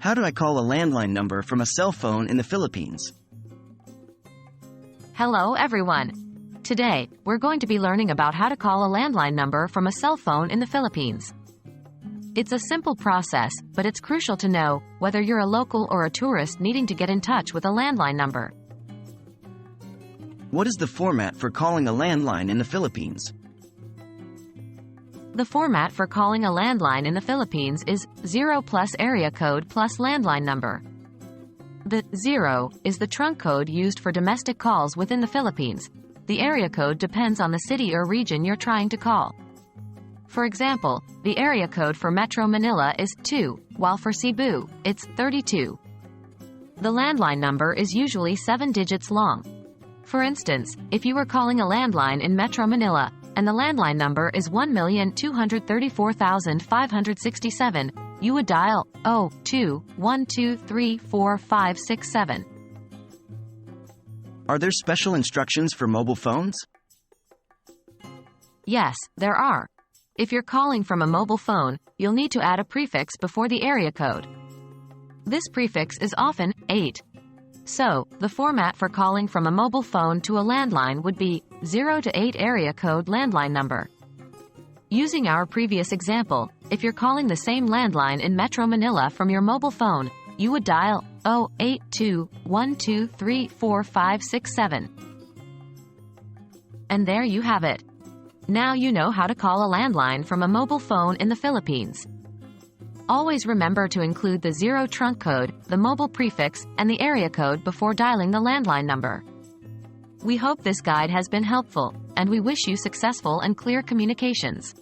How do I call a landline number from a cell phone in the Philippines? Hello everyone. Today, we're going to be learning about how to call a landline number from a cell phone in the Philippines. It's a simple process, but it's crucial to know whether you're a local or a tourist needing to get in touch with a landline number. What is the format for calling a landline in the Philippines? The format for calling a landline in the Philippines is 0 plus area code plus landline number. The 0 is the trunk code used for domestic calls within the Philippines. The area code depends on the city or region you're trying to call. For example, the area code for Metro Manila is 2, while for Cebu, it's 32. The landline number is usually 7 digits long. For instance, if you were calling a landline in Metro Manila, and the landline number is 1,234,567, you would dial 02-123-4567. Are there special instructions for mobile phones? Yes, there are. If you're calling from a mobile phone, you'll need to add a prefix before the area code. This prefix is often 8. So, the format for calling from a mobile phone to a landline would be 0 to 8 area code landline number. Using our previous example, if you're calling the same landline in Metro Manila from your mobile phone, you would dial 082-123-4567. And there you have it. Now you know how to call a landline from a mobile phone in the Philippines. Always remember to include the 0 trunk code, the mobile prefix, and the area code before dialing the landline number. We hope this guide has been helpful, and we wish you successful and clear communications.